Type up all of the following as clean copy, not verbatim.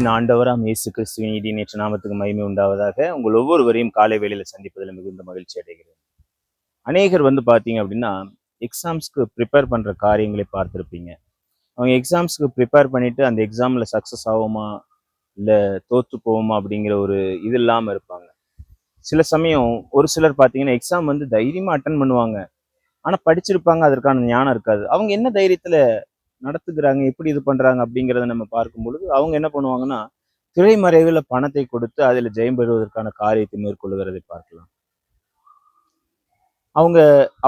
கர்த்தரின் ஆண்டவராம் இயேசு கிறிஸ்துவின் இடி நேற்று நாமத்துக்கு மகிமை உண்டாவதாக. உங்கள் ஒவ்வொருவரையும் காலை வேளையில சந்திப்பதில் மிகுந்த மகிழ்ச்சி அடைகிறேன். அநேகர் பார்த்தீங்க அப்படின்னா எக்ஸாம்ஸ்க்கு ப்ரிப்பேர் பண்ற காரியங்களை பார்த்துருப்பீங்க. அவங்க எக்ஸாம்ஸ்க்கு ப்ரிப்பேர் பண்ணிட்டு அந்த எக்ஸாம்ல சக்சஸ் ஆகுமா இல்லை தோத்து போவோமா அப்படிங்கிற ஒரு இது இல்லாமல் இருப்பாங்க. சில சமயம் ஒரு சிலர் பார்த்தீங்கன்னா எக்ஸாம் தைரியமா அட்டன் பண்ணுவாங்க, ஆனா படிச்சிருப்பாங்க, அதற்கான ஞானம் இருக்காது. அவங்க என்ன தைரியத்துல நடத்துக்கிறாங்க, எப்படி இது பண்றாங்க அப்படிங்கிறத நம்ம பார்க்கும் பொழுது அவங்க என்ன பண்ணுவாங்கன்னா திரைமறைவுல பணத்தை கொடுத்து அதில் ஜெயம் பெறுவதற்கான காரியத்தை மேற்கொள்ளுகிறதை பார்க்கலாம். அவங்க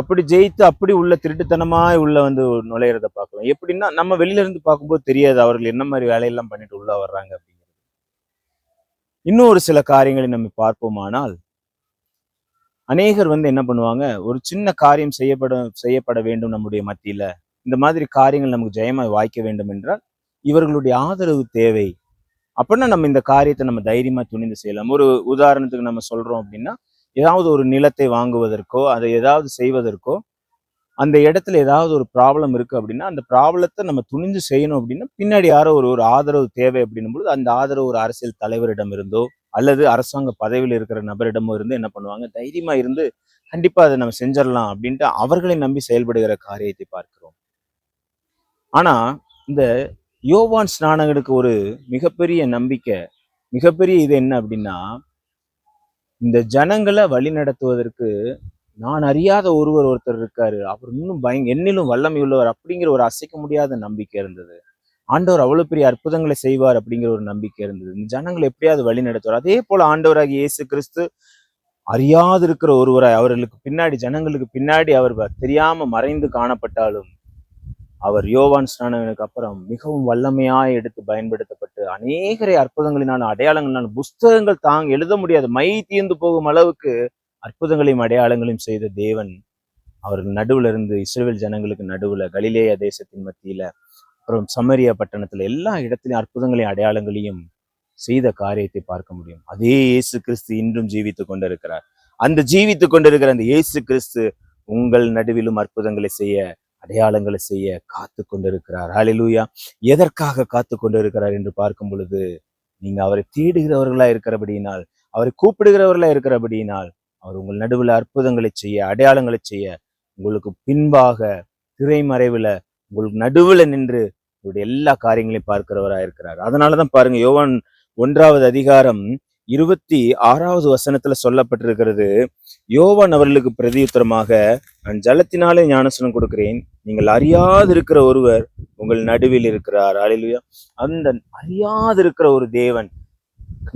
அப்படி ஜெயித்து அப்படி உள்ள திருட்டுத்தனமாய் உள்ள நுழையிறத பார்க்கலாம். எப்படின்னா நம்ம வெளியில இருந்து பார்க்கும்போது தெரியாது அவர்கள் என்ன மாதிரி வேலையெல்லாம் பண்ணிட்டு உள்ள வர்றாங்க அப்படிங்கிறது. இன்னும் ஒரு சில காரியங்களை நம்ம பார்ப்போமானால் அநேகர் என்ன பண்ணுவாங்க, ஒரு சின்ன காரியம் செய்யப்பட வேண்டும் நம்முடைய மத்தியில, இந்த மாதிரி காரியங்கள் நமக்கு ஜெயமாய் வாய்க்க வேண்டும் என்றால் இவர்களுடைய ஆதரவு தேவை. அப்படின்னா நம்ம இந்த காரியத்தை நம்ம தைரியமா துணிந்து செய்யலாம். ஒரு உதாரணத்துக்கு நம்ம சொல்றோம் அப்படின்னா, ஏதாவது ஒரு நிலத்தை வாங்குவதற்கோ அதை ஏதாவது செய்வதற்கோ அந்த இடத்துல ஏதாவது ஒரு ப்ராப்ளம் இருக்கு அப்படின்னா அந்த ப்ராப்ளத்தை நம்ம துணிஞ்சு செய்யணும் அப்படின்னா பின்னாடி யாரோ ஒரு ஆதரவு தேவை அப்படின்னும் பொழுது அந்த ஆதரவு ஒரு அரசியல் தலைவரிடம் இருந்தோ அல்லது அரசாங்க பதவியில் இருக்கிற நபரிடமோ இருந்து என்ன பண்ணுவாங்க, தைரியமா இருந்து கண்டிப்பா அதை நம்ம செஞ்சிடலாம் அப்படின்ட்டு அவர்களை நம்பி செயல்படுகிற காரியத்தை பார்க்கிறோம். ஆனா இந்த யோவான் ஸ்நானகனுக்கு ஒரு மிகப்பெரிய நம்பிக்கை, மிகப்பெரிய இது என்ன அப்படின்னா, இந்த ஜனங்களை வழி நடத்துவதற்கு நான் அறியாத ஒருத்தர் இருக்காரு, அவர் இன்னும் என்னிலும் வல்லமை உள்ளவர் அப்படிங்கிற ஒரு அசைக்க முடியாத நம்பிக்கை இருந்தது. ஆண்டவர் அவ்வளவு பெரிய அற்புதங்களை செய்வார் அப்படிங்கிற ஒரு நம்பிக்கை இருந்தது. இந்த ஜனங்களை எப்படியாவது வழி நடத்துவார். அதே போல ஆண்டவராகிய இயேசு கிறிஸ்து அறியாது இருக்கிற ஒருவராய் அவர்களுக்கு பின்னாடி, ஜனங்களுக்கு பின்னாடி அவர் தெரியாம மறைந்து காணப்பட்டாலும் அவர் யோவான் ஸ்நானகனுக்கு அப்புறம் மிகவும் வல்லமையாய் எடுத்து பயன்படுத்தப்பட்டு அநேகரை அற்புதங்களினாலும் அடையாளங்களினாலும் புஸ்தகங்கள் எழுத முடியாது, மை தீர்ந்து போகும் அளவுக்கு அற்புதங்களையும் அடையாளங்களையும் செய்த தேவன் அவர்கள் நடுவுல இருந்து இஸ்ரவேல் ஜனங்களுக்கு நடுவுல கலிலேயா தேசத்தின் மத்தியில அப்புறம் சமரியா பட்டணத்துல எல்லா இடத்திலையும் அற்புதங்களையும் அடையாளங்களையும் செய்த காரியத்தை பார்க்க முடியும். அதே இயேசு கிறிஸ்து இன்றும் ஜீவித்து கொண்டிருக்கிறார். அந்த ஜீவித்து கொண்டிருக்கிற அந்த இயேசு கிறிஸ்து உங்கள் நடுவிலும் அற்புதங்களை செய்ய, அடையாளங்களை செய்ய காத்து கொண்டிருக்கிறார். ஹல்லேலூயா. எதற்காக காத்து கொண்டிருக்கிறார் என்று பார்க்கும் பொழுது, நீங்க அவரை தேடுகிறவர்களா இருக்கிறபடியினால், அவரை கூப்பிடுகிறவர்களா இருக்கிறபடியினால் அவர் உங்கள் நடுவில் அற்புதங்களை செய்ய, அடையாளங்களை செய்ய, உங்களுக்கு பின்பாக திரைமறைவுல உங்களுக்கு நடுவுல நின்று உங்களுடைய எல்லா காரியங்களையும் பார்க்கிறவரா இருக்கிறார். அதனாலதான் பாருங்க, யோவான் 1வது அதிகாரம் 26வது வசனத்துல சொல்லப்பட்டிருக்கிறது, யோவான் அவர்களுக்கு பிரதியுத்தரமாக, நான் ஜலத்தினாலே ஞானஸ்நானம் கொடுக்கிறேன், நீங்கள் அறியாதிருக்கிற ஒருவர் உங்கள் நடுவில் இருக்கிறார். ஹல்லேலூயா. அந்த அறியாதிருக்கிற ஒரு தேவன்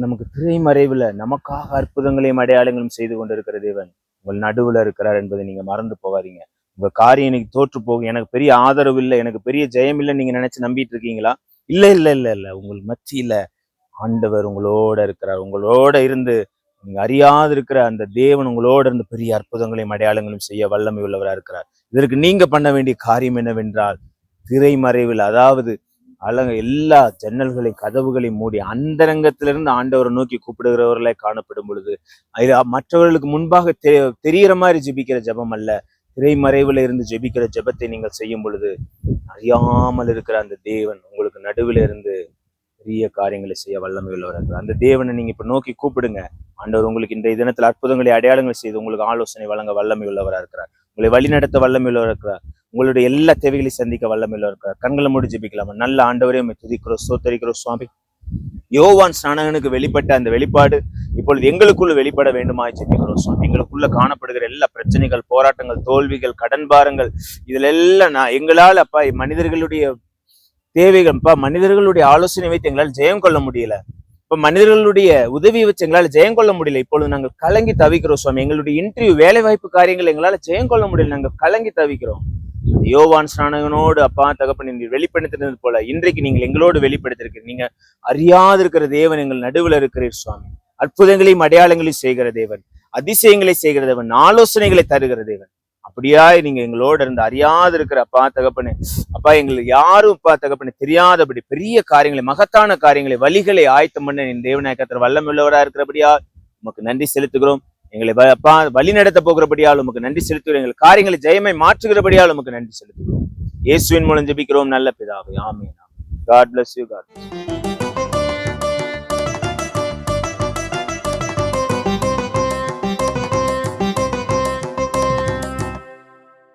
நமக்கு திரைமறைவுல நமக்காக அற்புதங்களையும் அடையாளங்களும் செய்து கொண்டிருக்கிற தேவன் உங்கள் நடுவுல இருக்கிறார் என்பதை நீங்க மறந்து போகாதீங்க. உங்க காரியம் இன்னைக்கு தோற்று போகும், எனக்கு பெரிய ஆதரவு இல்லை, எனக்கு பெரிய ஜெயம் இல்லைன்னு நீங்க நினைச்சு நம்பிட்டு இருக்கீங்களா? இல்ல இல்ல இல்ல இல்ல, உங்கள் மத்தியில ஆண்டவர் உங்களோட இருக்கிறார். உங்களோட இருந்து நீங்க அறியாது இருக்கிற அந்த தேவன் உங்களோட இருந்து பெரிய அற்புதங்களையும் அடையாளங்களும் செய்ய வல்லமை உள்ளவரா இருக்கிறார். இதற்கு நீங்க பண்ண வேண்டிய காரியம் என்னவென்றால், திரைமறைவில், அதாவது எல்லா ஜன்னல்களையும் கதவுகளையும் மூடி அந்தரங்கத்திலிருந்து ஆண்டவரை நோக்கி கூப்பிடுகிறவர்களே காணப்படும் பொழுது மற்றவர்களுக்கு முன்பாக தெரிகிற மாதிரி ஜெபிக்கிற ஜெபம் அல்ல, திரைமறைவுல இருந்து ஜெபிக்கிற ஜெபத்தை நீங்கள் செய்யும் பொழுது அறியாமல் இருக்கிற அந்த தேவன் உங்களுக்கு நடுவில் இருந்து பெரிய காரியங்களை செய்ய வல்லமை உள்ளவர் இருக்கிறார். அந்த தேவனை நீங்க இப்ப நோக்கி கூப்பிடுங்க. ஆண்டவர் உங்களுக்கு இந்த தினத்தில் அற்புதங்களை அடையாளங்களை செய்து உங்களுக்கு ஆலோசனை வழங்க வல்லமை உள்ளவராக இருக்கிறார். உங்களை வழிநடத்த வல்லமை உள்ளவர் இருக்கிறார். உங்களுடைய எல்லா தேவைகளையும் சந்திக்க வல்லமை உள்ளவர் இருக்கிறார். கண்களை மூடி ஜெபிக்கலாமா? நல்ல ஆண்டவரே, துதிக்கிறோம், ஸ்தோத்தரிக்கிறோம் சுவாமி. யோவான் ஸ்நானகனுக்கு வெளிப்பட்ட அந்த வெளிப்பாடு இப்பொழுது எங்களுக்குள்ள வெளிப்பட வேண்டுமாய் ஜெபிக்கிறோம் சுவாமி. எங்களுக்குள்ள காணப்படுகிற எல்லா பிரச்சனைகள், போராட்டங்கள், தோல்விகள், கடன் பாரங்கள், இதுல எல்லாம் எங்களால் அப்பா மனிதர்களுடைய தேவைகள், மனிதர்களுடைய ஆலோசனை வைத்து எங்களால் ஜெயம் கொள்ள முடியல, இப்ப மனிதர்களுடைய உதவியை வச்சு எங்களால ஜெயம் கொள்ள முடியல. இப்பொழுது நாங்கள் கலங்கி தவிக்கிறோம் சுவாமி. எங்களுடைய இன்டர்வியூ, வேலை வாய்ப்பு காரியங்கள் எங்களால ஜெயம் கொள்ள முடியல, நாங்கள் கலங்கி தவிக்கிறோம். யோவான் ஸ்நானகனோடு அப்பா தகப்பன் நீங்க வெளிப்படுத்தினது போல இன்றைக்கு நீங்கள் எங்களோடு வெளிப்படுத்திருக்கிறீங்க. நீங்க அறியாது இருக்கிற தேவன் எங்கள் நடுவில் இருக்கிறீர் சுவாமி. அற்புதங்களையும் அடையாளங்களையும் செய்கிற தேவன், அதிசயங்களை செய்கிற தேவன், ஆலோசனைகளை தருகிற தேவன். அப்படியாய் நீங்க எங்களோட இருந்து அறியாது இருக்கிற அப்பா தகப்பனே, அப்பா எங்களுக்கு யாரும் அப்பா தகப்பனே தெரியாதபடி பெரிய காரியங்களை, மகத்தான காரியங்களை, வழிகளை ஆயத்தம் பண்ண என் தேவநாயகத்தில் வல்லமை உள்ளவராக இருக்கிறபடியா உமக்கு நன்றி செலுத்துகிறோம். எங்களை அப்பா வழி நடத்த போகிறபடியால் உமக்கு நன்றி செலுத்துகிறோம். எங்கள் காரியங்களை ஜெயமை மாற்றுகிறபடியால் உமக்கு நன்றி செலுத்துகிறோம். இயேசுவின் மூலம் ஜெபிக்கிறோம் நல்ல பிதாவே, ஆமென். God bless you. God bless you.